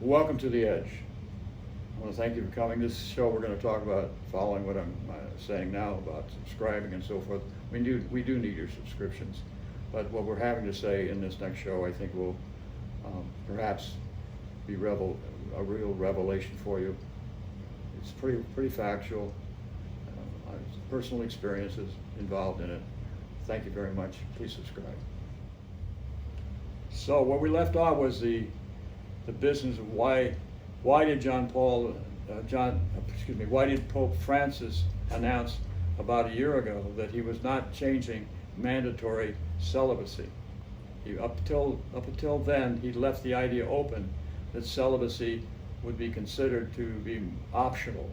Welcome to the Edge. I want to thank you for coming. This show we're going to talk about, following what I'm saying now about subscribing and so forth. We do need your subscriptions, but what we're having to say in this next show, I think, will perhaps be a real revelation for you. It's pretty factual. Personal experiences involved in it. Thank you very much. Please subscribe. So where we left off was the business of why did why did Pope Francis announce about a year ago that he was not changing mandatory celibacy? Up until then, he left the idea open that celibacy would be considered to be optional.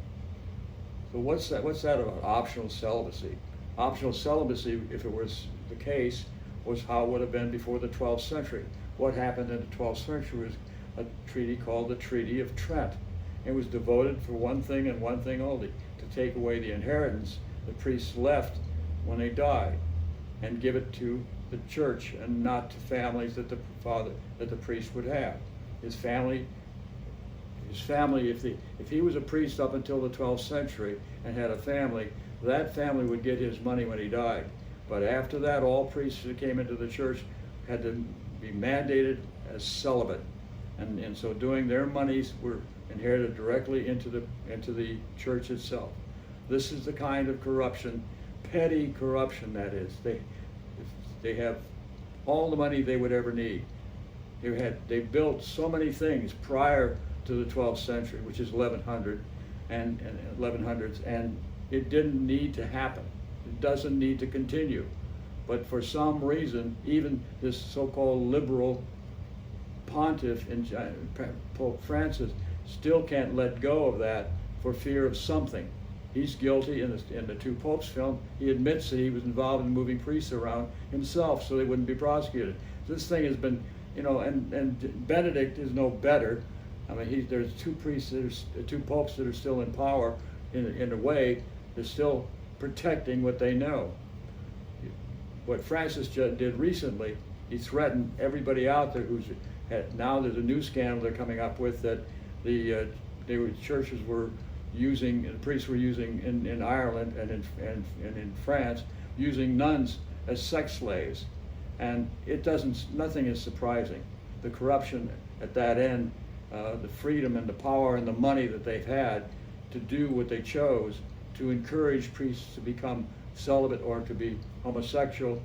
So what's that about, optional celibacy? Optional celibacy, if it was the case, was how it would have been before the 12th century. What happened in the 12th century was a treaty called the Treaty of Trent. It was devoted for one thing and one thing only, to take away the inheritance the priests left when they died and give it to the church and not to families that the priest would have. His family, if he was a priest up until the 12th century and had a family, that family would get his money when he died. But after that, all priests that came into the church had to be mandated as celibate. And in so doing, their monies were inherited directly into the church itself. This is the kind of corruption, petty corruption that is. They have all the money they would ever need. They built so many things prior to the 12th century, which is 1100 and 1100s, and it didn't need to happen. It doesn't need to continue. But for some reason, even this so-called liberal pontiff, Pope Francis, still can't let go of that for fear of something. He's guilty. In the Two Popes film, he admits that he was involved in moving priests around himself so they wouldn't be prosecuted. This thing has been, and Benedict is no better. I mean, there's two popes that are still in power. In a way, they're still protecting what they know. What Francis did recently, he threatened everybody out there now there's a new scandal they're coming up with that churches were using, and priests were using in Ireland and in France, using nuns as sex slaves. And nothing is surprising. The corruption at that end, the freedom and the power and the money that they've had to do what they chose, to encourage priests to become celibate or to be homosexual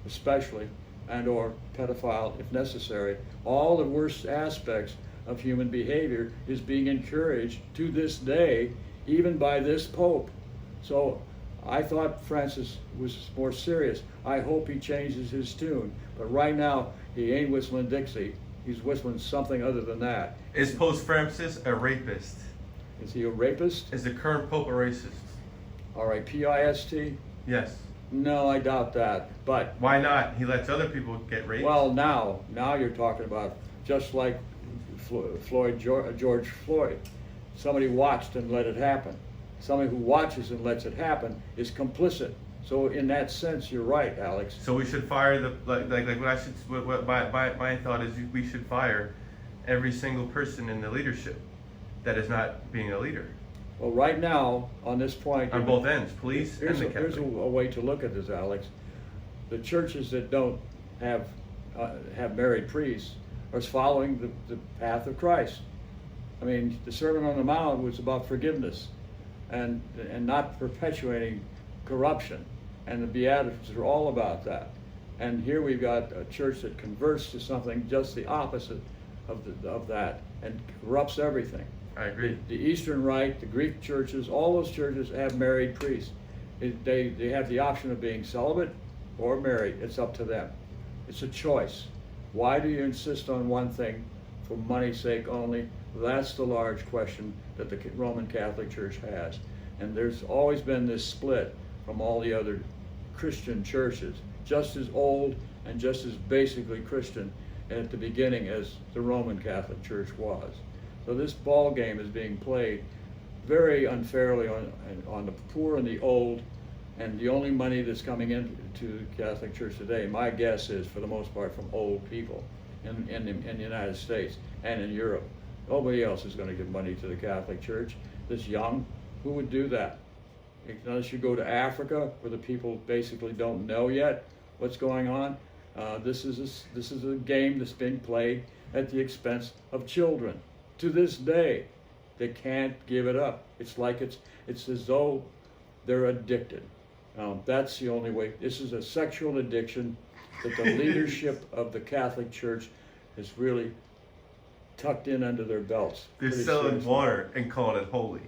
especially, and or pedophile if necessary. All the worst aspects of human behavior is being encouraged to this day, even by this Pope. So I thought Francis was more serious. I hope he changes his tune. But right now, he ain't whistling Dixie. He's whistling something other than that. Is Pope Francis a rapist? Is he a rapist? Is the current Pope a racist? R-A-P-I-S-T? Yes. No, I doubt that. But why not? He lets other people get raped. well, now you're talking about just like George Floyd. Somebody watched and let it happen. Somebody who watches and lets it happen is complicit. So in that sense, you're right, Alex. So we should fire my thought is we should fire every single person in the leadership that is not being a leader. Well, right now, on this point, on both ends, police and the Catholic. Here's a way to look at this, Alex. The churches that don't have married priests are following the path of Christ. I mean, the Sermon on the Mount was about forgiveness and not perpetuating corruption, and the Beatitudes are all about that. And here we've got a church that converts to something just the opposite of that and corrupts everything. I agree. The Eastern Rite, the Greek churches, all those churches have married priests. They have the option of being celibate or married. It's up to them. It's a choice. Why do you insist on one thing for money's sake only? That's the large question that the Roman Catholic Church has. And there's always been this split from all the other Christian churches, just as old and just as basically Christian at the beginning as the Roman Catholic Church was. So this ball game is being played very unfairly on the poor and the old, and the only money that's coming into the Catholic Church today, my guess is, for the most part, from old people in the United States and in Europe. Nobody else is going to give money to the Catholic Church. This young, who would do that? Unless you go to Africa, where the people basically don't know yet what's going on. This is a game that's being played at the expense of children. To this day, they can't give it up. It's like it's as though they're addicted. That's the only way. This is a sexual addiction that the leadership of the Catholic Church is really tucked in under their belts. They're Pretty selling seriously. water and calling it holy.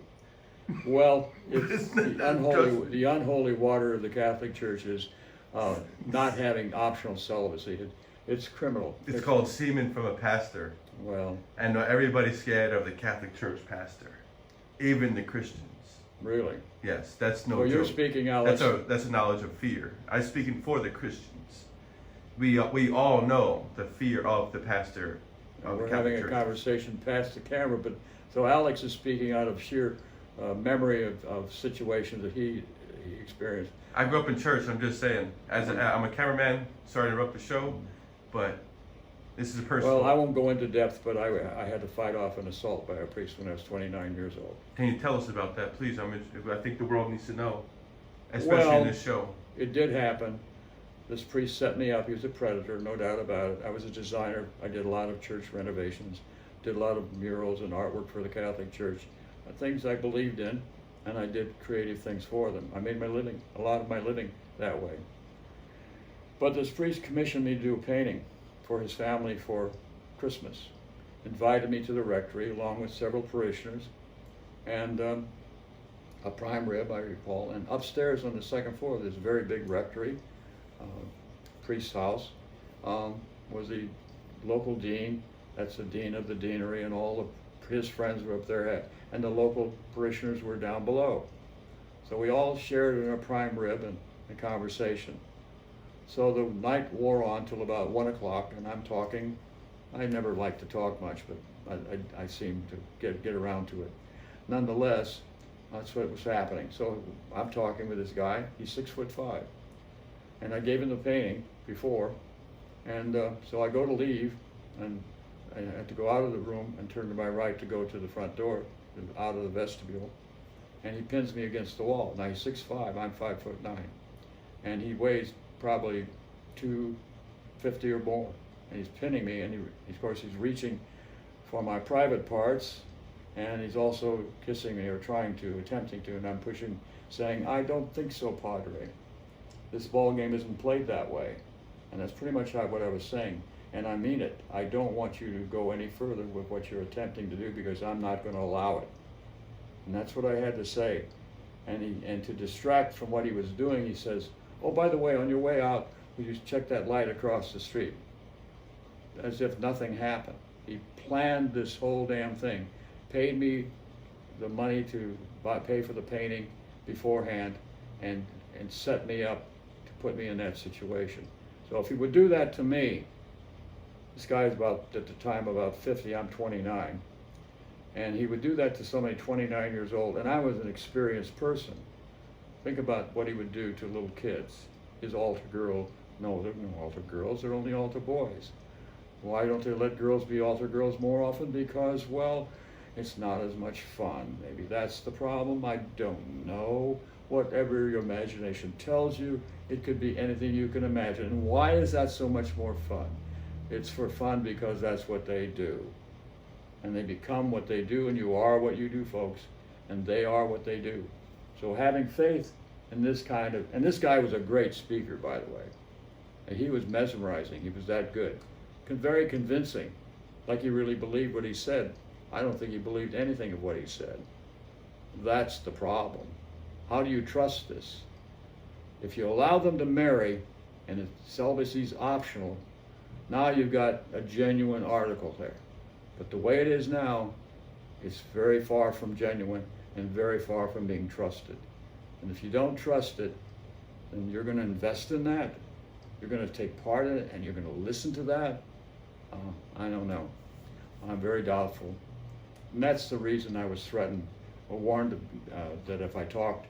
Well, it's the unholy water of the Catholic Church is not having optional celibacy. It's criminal. It's called semen from a pastor. Well, And everybody's scared of the Catholic Church pastor, even the Christians. really. Yes, that's no Well, joke. you're speaking, Alex. That's a knowledge of fear. I'm speaking for the Christians. We all know the fear of the pastor of We're the having Catholic a Church. conversation past the camera, but so Alex is speaking out of sheer memory of situations that he experienced. I grew up in church. I'm just saying. I'm a cameraman. Sorry to interrupt the show, but this is a personal. Well, I won't go into depth, but I had to fight off an assault by a priest when I was 29 years old. Can you tell us about that, please? I think the world needs to know, especially in this show. It did happen. This priest set me up. He was a predator, no doubt about it. I was a designer. I did a lot of church renovations, did a lot of murals and artwork for the Catholic Church, things I believed in, and I did creative things for them. I made a lot of my living that way. But this priest commissioned me to do a painting for his family for Christmas, invited me to the rectory along with several parishioners, and a prime rib, I recall, and upstairs on the second floor of this very big rectory, priest's house, was the local dean. That's the dean of the deanery, and all of his friends were up there, and the local parishioners were down below. So we all shared in a prime rib and a conversation. So the night wore on till about 1 o'clock, and I'm talking. I never liked to talk much, but I seemed to get around to it. Nonetheless, that's what was happening. So I'm talking with this guy. He's 6'5", and I gave him the painting before, and so I go to leave, and I had to go out of the room and turn to my right to go to the front door, out of the vestibule, and he pins me against the wall. Now he's 6'5", I'm 5'9", and he weighs probably 250 or more, and he's pinning me, and of course he's reaching for my private parts, and he's also kissing me or attempting to, and I'm pushing, saying, "I don't think so, Padre. This ball game isn't played that way." And that's pretty much what I was saying, and I mean it. I don't want you to go any further with what you're attempting to do, because I'm not going to allow it. And that's what I had to say. And to distract from what he was doing, he says, "Oh, by the way, on your way out, will you check that light across the street?" As if nothing happened. He planned this whole damn thing, paid me the money to pay for the painting beforehand, and set me up to put me in that situation. So if he would do that to me, this guy's at the time about 50, I'm 29, and he would do that to somebody 29 years old, and I was an experienced person. Think about what he would do to little kids. His altar girl, no, there are no altar girls, they're only altar boys. Why don't they let girls be altar girls more often? Because, well, it's not as much fun. Maybe that's the problem, I don't know. Whatever your imagination tells you, it could be anything you can imagine. And why is that so much more fun? It's for fun because that's what they do. And they become what they do, and you are what you do, folks. And they are what they do. So having faith in this and this guy was a great speaker, by the way. And he was mesmerizing, he was that good. Very convincing, like he really believed what he said. I don't think he believed anything of what he said. That's the problem. How do you trust this? If you allow them to marry, and celibacy's optional, now you've got a genuine article there. But the way it is now, it's very far from genuine and very far from being trusted. And if you don't trust it, then you're going to invest in that. You're going to take part in it, and you're going to listen to that. I don't know. I'm very doubtful. And that's the reason I was threatened or warned that if I talked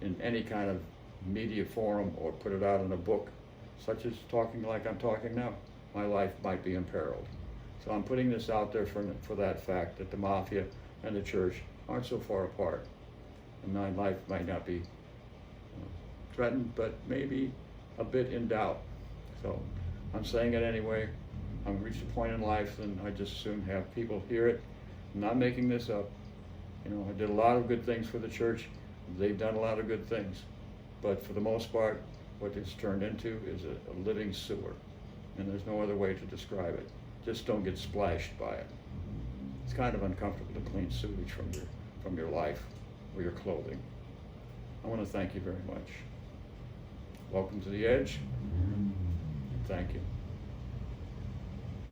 in any kind of media forum or put it out in a book, such as talking like I'm talking now, my life might be imperiled. So I'm putting this out there for that fact that the mafia and the church aren't so far apart. And my life might not be threatened, but maybe a bit in doubt. So I'm saying it anyway. I've reached a point in life and I just soon have people hear it. I'm not making this up. You know, I did a lot of good things for the church. They've done a lot of good things. But for the most part, what it's turned into is a living sewer. And there's no other way to describe it. Just don't get splashed by it. It's kind of uncomfortable to clean sewage from your life or your clothing. I want to thank you very much. Welcome to the Edge. Thank you.